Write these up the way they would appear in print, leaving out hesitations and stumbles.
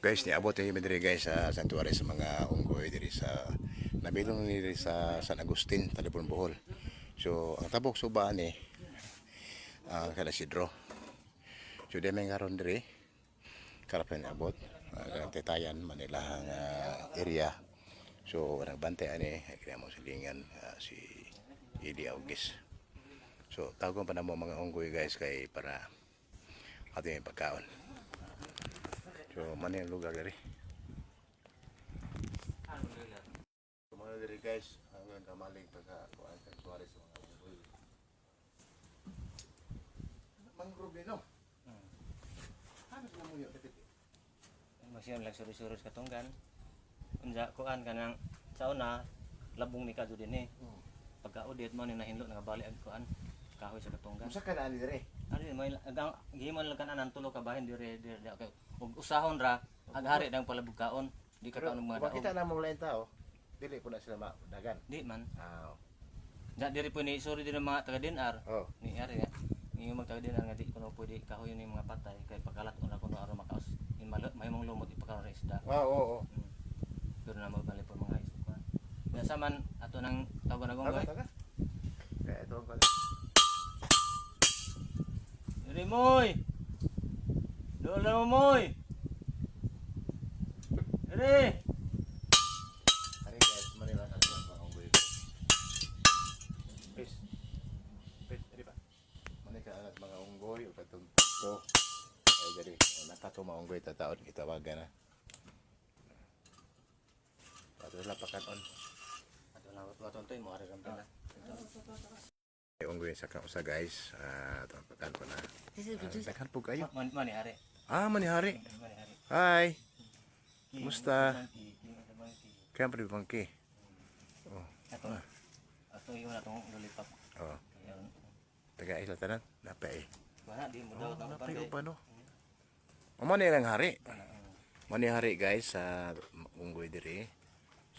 Guys, niabot yung diri guys sa santuary sa mga unggoy diri sa nabilong ni diri sa San Agustin, Talipon, Bohol. So, ang tabok suba ni ang kada sidro. So, di may ngaron diri karapan abot Tetayan, Manila ang area. So, nagbantay ani kaya mo silingan si Idi Augis. So, tawag pa na mo mga unggoy guys kay para ating pagkaon. So, man yung lugar dari. So, mga dari guys, hanggang kamaling pagkakuan kay Suarez mga unggoy. Mangrove no? Ano sa mo yung dapit? Masyon lang surus-surus katunggan. Unja kuan kanang sa una labong ni kadto din eh. Pagka-audit mo ni nahinlo nga bali ag kuan kahoy sa katunggan. Unsa ka na ani diri? Ari may agang gihimon lang kanan tulo ka bahin dire okay. Ug usahon ra ag hari dang palabugkaon. Di ka taon mga daog. Makita na mong lain tao. Dili po na sila madagan. Di man. Ah. Da diri po ni sorry din mga taga DNR. Oh. Ni ari nga. Ni mag taga DNR nga di kuno pwede kahoy ni mga patay kay pagkalat una kuno aron makaus. May mong lumot ipakaon ra isda. Wow, oo. Pero na magbalik po mga isda. Nasa man ato nang tawag na gonggoy. Taga. Kaya ito ang pala. Diri moy. Lola mo moy. Diri. Ari guys, Manila ang mga unggoy. Peace. Peace, diri pa. Manika ang mga unggoy o katong to. Ay diri, nakato mga unggoy tataon itawagan na. Ato la pakanon. Ato na waton toy mo ari ram pala. Ay unggoy sa kausa guys. Ato pakan ko na. Pakan po kayo. Mani ari. Manihari. Mani ari. Hi. Kumusta? Kaya pa rin bangki. Oh. Ato yun atong lolipop. Oh. Ayun. Taga isla tanan. Napay. Wala di mo daw tang Napay pande. ko pa no. Mani lang hari. Mani hari guys sa unggoy diri.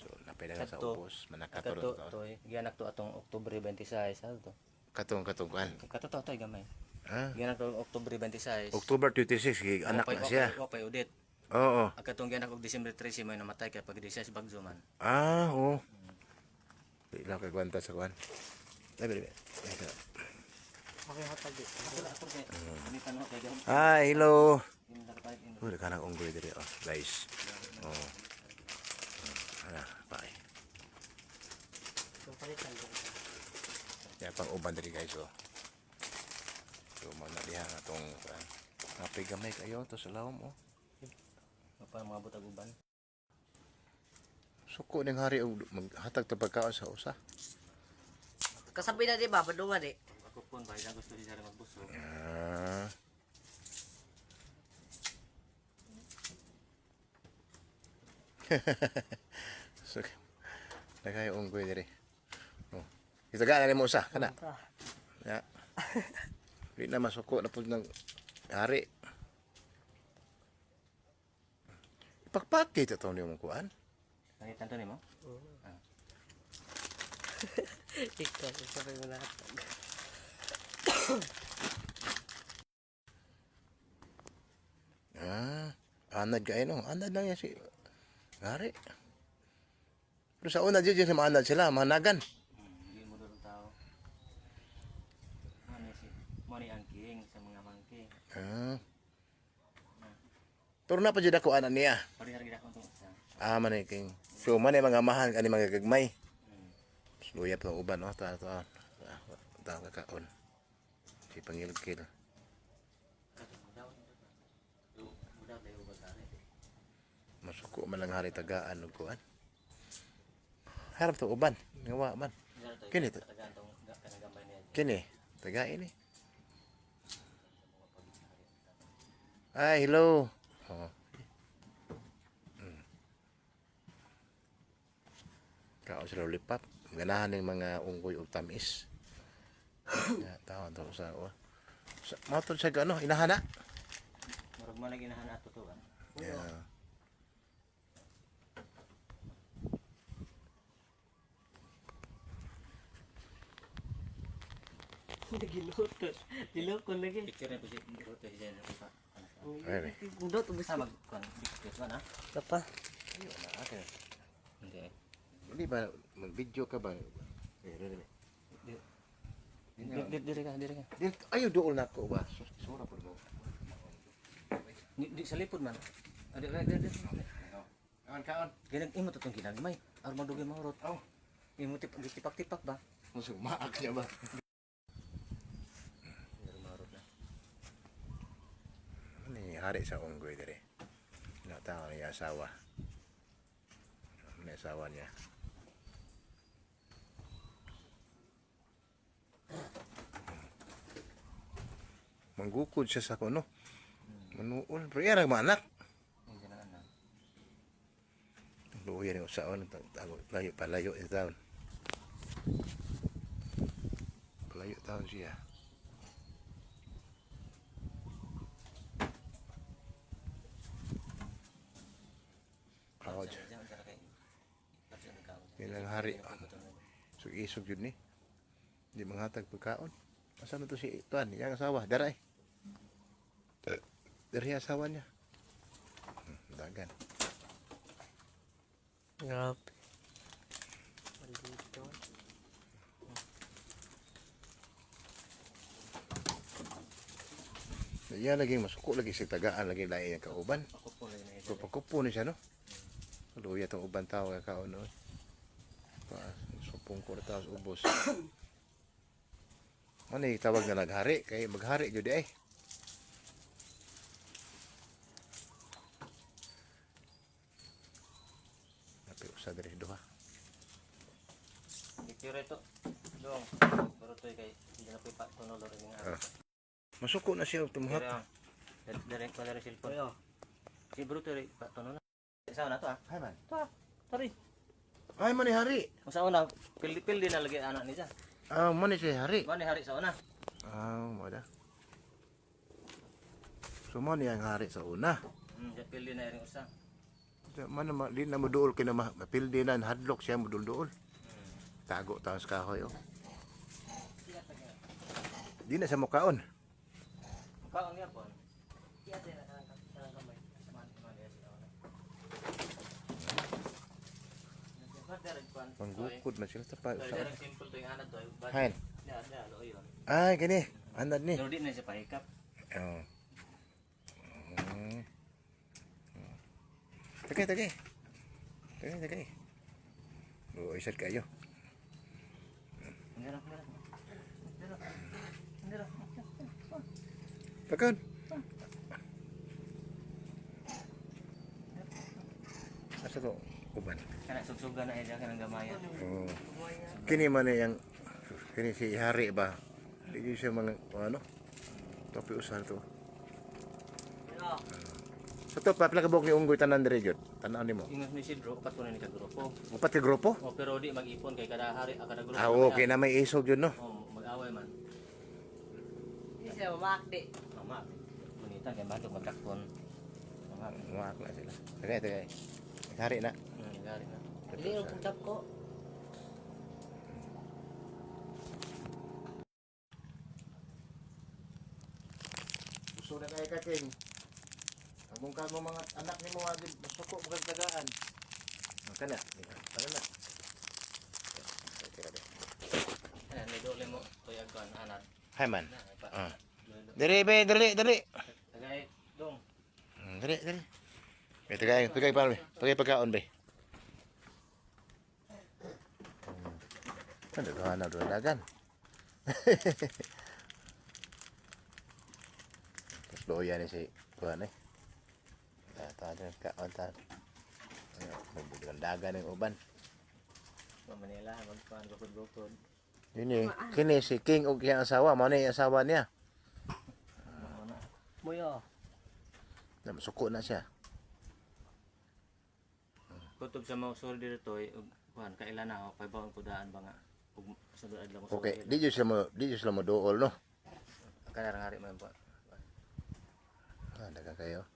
So napay na sa ubos. Manakato Kato to. toy. Gianak to atong Oktubre 26 sa to. Katong kan. Kato to toy gamay. Ha? Gianak to Oktubre 26. October 26 anak na siya. Opay udit. Oo. Akatong gianak og December 13 may namatay kay pag 16 bagyo man. Oo. Ila kay kwanta sa kwan. Labi. Okay hatag di. Ako kay ni tanong kay gamay. Hi, hello. Indakapay in. Uy, kanang unggoy diri guys. Oh. Ana, bye. So palitan ko. Yan pang uban diri guys oh. So mga diha atong napay gamay kayo to sa lawom oh. Pa mga butag uban. Suko ning hari og maghatag ta pagkaon sa usa. Kasabi na di ba, padungan eh. Ako pun ba gusto siya magbusog. Ah. So, nagay unggoy diri. Oh. Itagaan na mo usa kana. Ya. Di na masuko na pud ng hari. Ipakpakit ito niyo mong kuan. Nangitan to nimo? Ikaw, sabi mo lahat. Anad ka no. Anad lang yan si hari. Pero sa una dyan si maanad sila, managan. Hindi mo doon tao. Ano si money ang king sa mga mangki. Pero na pa dyan ako anan niya. Pari-hari gid ako to sa. Maniking. So, man ay mga mahal, ani mga gagmay. Luya pa uban, no? Ito. Ito, kakaon. Si Pangilkil. Masuko man lang hari tagaan og kuan. Harap to uban, ngawa man. Kini to. Kini, taga ini. Ay, hello. Oh. Kao sa lollipop. Ganahan ng mga unggoy o tamis. Ya, tawon to sa matod sa ano, inahana. Murag man lagi nahan ato to. Yeah. Gilutot. Gilukon lagi. Picture na po si Rote siya na pa. Ay, Undot ubos Sa magkuan biscuit man ha. pa. Ayo na ate. Hindi. hindi ba mag-video ka ba? Dili. Diri ka. Ayo dool na ko ba? Sura po mo. Di sa lipod man. Adi. Kaon. Ganag imo to tong ginagmay. Aron magdugi mahurot. Oh, Imo tipak-tipak ba? musuh maak niya ba? Aron mahurot na. Ni hari sa unggoy dire. Natao niya asawa. May asawa niya. Manggukod siya sa kuno. Manuol. Pero yan ang mga anak. Hindi na anak. Luya rin usaon. Layo, palayo yung taon. Palayo taon siya. Ako dyan. Ilang hari. So isog yun ni. Hindi manghatag pagkaon. Asa na to si Tuan? Yang asawa. Daray. Dari asawa niya. Dagan. Grabe. Maldito. Iya lagi masuko lagi sa tagaan lagi lain yang kauban. Ako po lagi na ito. Kupo ni siya no. Luya tong uban tao ka kaon no. Pa supong ko taos ubos. Ano tawag na naghari kay maghari gyud ay. Tapi usa diri duha. Dikira ito. Dong. Pero to kay hindi na pipa tuno loro ning Ah. Masuko na siya tumuhat. Dari ko dari cellphone. Yo. Si Bruto ri pa tuno na. Sa na to ah. Hay man. To. Tari. Ay man ni hari. Sa una pildi na lagi anak ni siya. Ah man ni siya hari. Mani hari sa una. Ah mo da. So man ni ang hari sa una. Siya pildi na ring usa. Man na di na moduol kay na mapildi na hadlok siya modul-duol. Tago taon sa kahoy oh. Di na sa mukaon. Kaon niya po. Iya din na kanang kamay. Mani siya una. Dari kuan. Panggukod na sila pa. Dari simple to yung anak to. Hain. Ya, lo yun. Ay gini. Anad ni. Pero di na siya pahikap. Oh. Tagay. Oh, isat kayo. Hindi ra. Pakan. Asa to? Uban. Kana sugsugan na siya kanang gamayan. Oh. Kini man yang kini si hari ba? Di siya mga ano? Tapi usah to. Yo. Sa to papilakabok ni unggoy tanan diri jud. Tanan nimo. Ingat ni Sidro, upat ko na ni kagrupo. Upat ka grupo? O pero di mag-ipon kay kada hari, kada grupo. Ah, okay na may isog yun, no? O mag-away man. Hindi siya mamakdi. Mama, manita kay batok magkakon. Mama, Muak na sila. Tagay. Hari na. gari na. Hindi yung pagtap ko. Gusto na kay kaking. Among ka mo mga anak nimo adi masuko mo kag tagaan. Kana. Kana na. Ayan, may dole mo. Tuyag ko anak. Hay man. Na, ay pa. Ah. Lolo. Dali be, dali. Tagay, dong. Dali. Tagay pa be. Tagay pagkaon be. Ano ka na doon dagan? Terus loya ni si kuan eh. Tata kaon ta. Magbulan dagan ng uban. Sa Manila, magkuhan, gukod-gukod. Yun kini si King og iyang asawa, mao na yung asawa niya. Ano na. Muyo. Namasuko na siya. Kutob sa mga usur dito, kuhan, kailan na ako, paibawang kudaan ba nga. Ug sunod adlaw mo Okay, di jud sila mo dool no. Kaya hari mo po. Ah, daga kayo.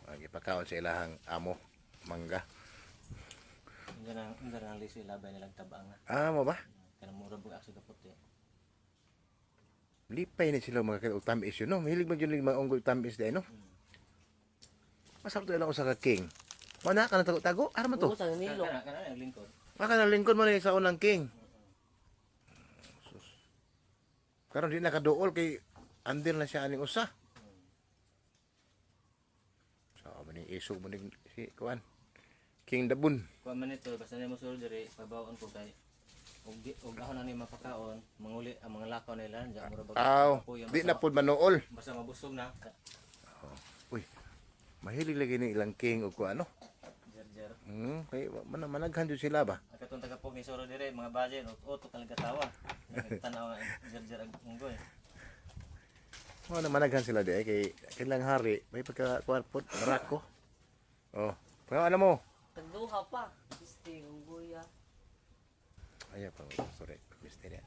Lagi pagkaon sa ilahang amo, mangga. Hindi na liso ilabay nilang tabang nga. Ah, mo ba? Kaya mura bug akso kapot eh. Lipay ni sila mga kay tamis yun, no? Mahilig man yun mga unggoy tamis dahil, no? Masarap to ilang usa ka king. Mana ka na tago-tago? Ara man to? Oo, sa nilo. Kana ang lingkod. Maka na lingkod mo na sa unang king. Sus. Karon di nakaduol kay andir na siya aning usa. So, maning isog mo ning si kuan. King Dabun. Kuha man ito, basta nimo sulod diri, pabaon ko kay og ako na ni mapakaon, manguli ang mga lakaw nila, diyan mura bag. Aw, Apoy, di na pud manuol. basta mabusog na. Uy. Mahilig lagi ni ilang king o kuan, no? Jer. Kay managhan jud sila ba? Ang katong tagapog ni Soro dire, mga baje, uto talaga tawa. Tanaw ang jer ang unggoy. Oh, na managhan sila di ay kay kailang hari, may pagka kuan pud rako. Oh, pero ano mo? Tagduha pa. Piste, unggoy ah. Ayan pa, sorry, mister ya.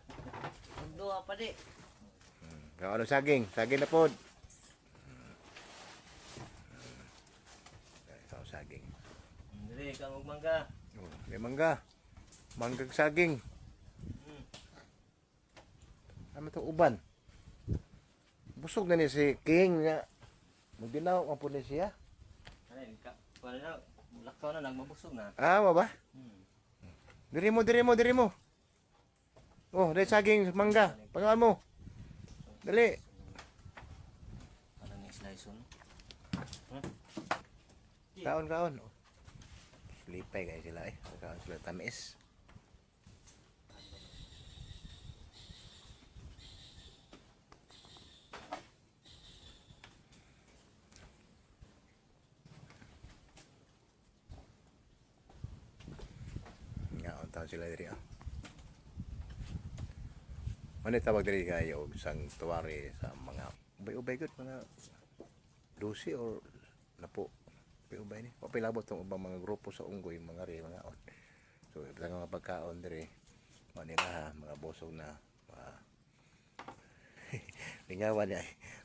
Tagduha pa di. Ano saging? Saging na pod. Ikaw saging. Dire kang og mangga. Oh, may mangga. Manggag saging. Ano to uban? Busog na ni si King nga. Magdinaw ang po ni siya. Ano ka? Kuha na lakaw na nagmabusog na. Ah, ba? Hmm. Diri mo. Oh, dahil saging mangga. Pangalan mo. Dali. Ano ni slice on? Kaon. Oh. Lipay kayo sila eh. Kaon sila tamis. Ngaon taon sila diri ah. Ano tawag diri kayo sang tuwari sa mga ubay-ubay gud mga 12 or napo ubay ni. O pilabot tong ubang mga grupo sa unggoy mga ri mga on. So ibang mga pagkaon diri manila mga bosog na lingawan niya.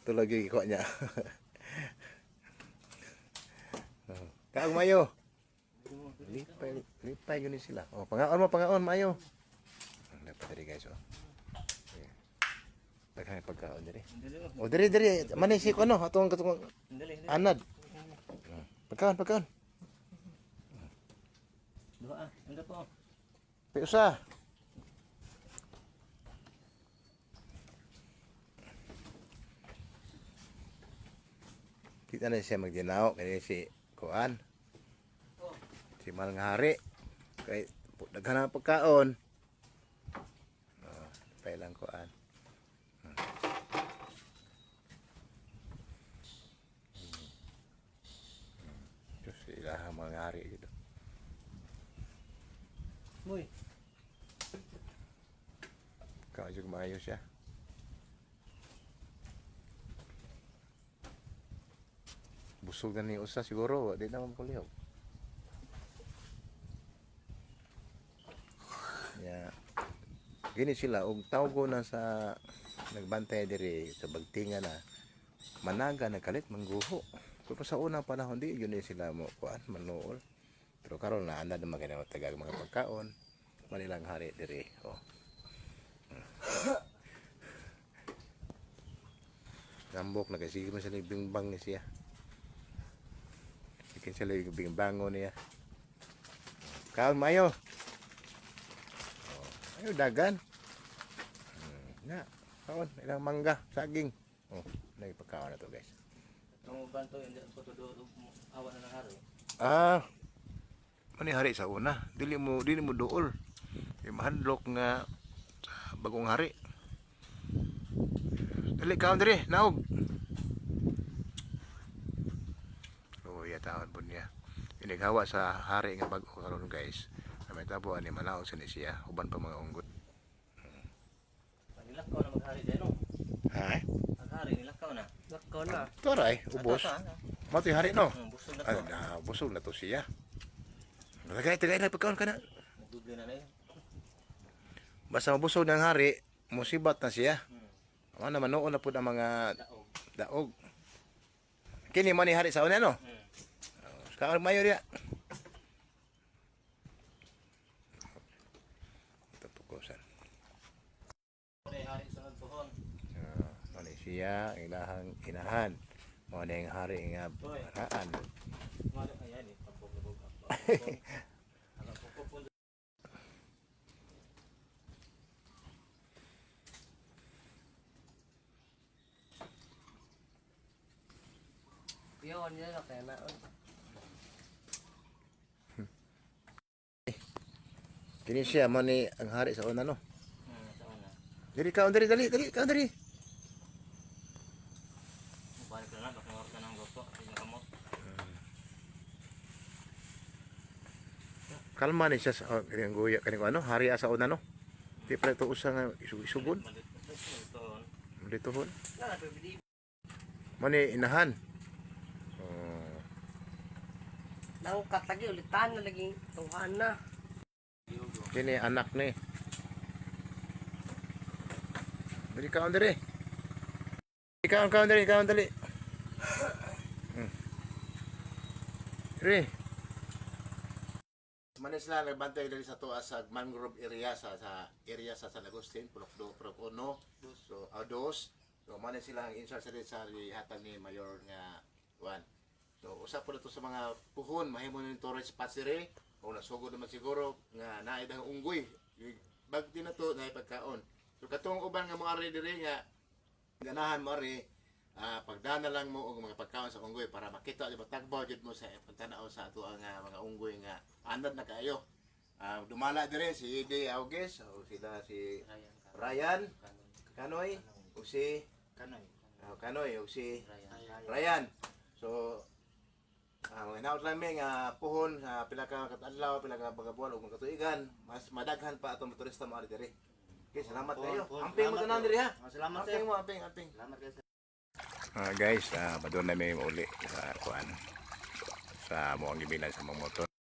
Tulog yung iko niya. Kaong mayo. Lipay yun sila. Oh, pangaon mayo. Dapat diri guys oh. Daghang pagkaon diri. O diri manisi ko no atong katong anad. Pagkaon. Duha anda po. Piusa. Kita na siya magdinaw kaya si Kuan. Si Malang Hari. Kay daghan ang pagkaon. Pailang Kuan. Diyos sila mga hari gitu. Moy. Kau juga maayo siya. Busog na ni usa siguro, di naman kulihaw. Ya. Gini sila og tawag ko na sa nagbantay diri sa bagtinga na managa nagkalit mangguho. Pero sa unang panahon di yun sila mo kuan manuol. Pero karon na anda naman kay tagag mga pagkaon. Manilang hari diri. Oh. Gambok nagasige man sila bingbang ni siya. Ikin sila yung bingbango niya. Kaon mayo. Oh, ayo dagan. Na, kaon ilang mangga, saging. Oh, lagi pagkaon na to, guys. Ang banto hindi ko to do awan na haro. Ah. Mani hari sa una, dili mo duol. Mahandlok nga sa bagong hari. Dali kaon diri, naog. Oh, ya taon po niya. Inighawa sa hari nga bag-o karon guys. May tabo ani malaw sa ni siya, uban pa mga unggot. Nilakaw na maghari dai no. Ha? Maghari nilakaw na. Lakaw na. Toray, ubos. Matoy hari no. Busog na Ay, to. busog na to siya. Tagay na pagkaon ka na. Nagdudli na dayon. Basta mabusog ng hari, musibat na siya. Ano naman noon na po ang mga Daog. daog. Kini mo ni hari sa una no? Kaon mayo dia. Ito pukusan. Hari sunod pohon. siya ang ilahang inahan. Mao na yung hari nga baraan. Mali ayan eh, tapog-labog ako. Ano pupupun. Yun, yun, okay na. Kini siya mo ni ang hari sa una no. Sa una. Dali ka, dali, ka, dali. Balik na lang, bakit ka ng goto, yung kamot. Kalma ni siya sa kanyang guya, kanyang ano, hari sa una no. Di pala ito usang isugod. Malit ito. Dito hon. Wala, pwede. Mani inahan. Oh. Nang katagi, ulitan na laging tuhan na. Kini anak ni. Dali ka, dali. Ikaw, dali. Re. Manis lang nagbantay dali sa tuwa sa mangrove area sa area sa San Agustin, Pulok 1. So, dos. So, manis sila ang in-charge sa hatag ni Mayor nga Juan. So, usap po na to sa mga puhon, mahimo ni tourist spots dire. O nasugod naman siguro nga naidang unggoy. Bagti na to na ipagkaon. So, katong uban nga mga dire nga ganahan mo rin, pagdana lang mo og mga pagkaon sa unggoy para makita di ba tagbaw jud mo sa pagtanaw sa ato ang mga unggoy nga anad na kayo. Dumala dire si Ide Auges o sila si Ryan Kanoy o si Kanoy o si Ryan. So mga naot lang may nga puhon pila ka katadlaw, pila ka bagabuan ug mga katuigan, mas madaghan pa atong motorista mo dire. Okay, salamat kayo. Amping mo tanan diri ha. Salamat Amping mo, amping. Salamat guys. Guys, doon na may uli sa kuan sa mga gibilan sa mga motor.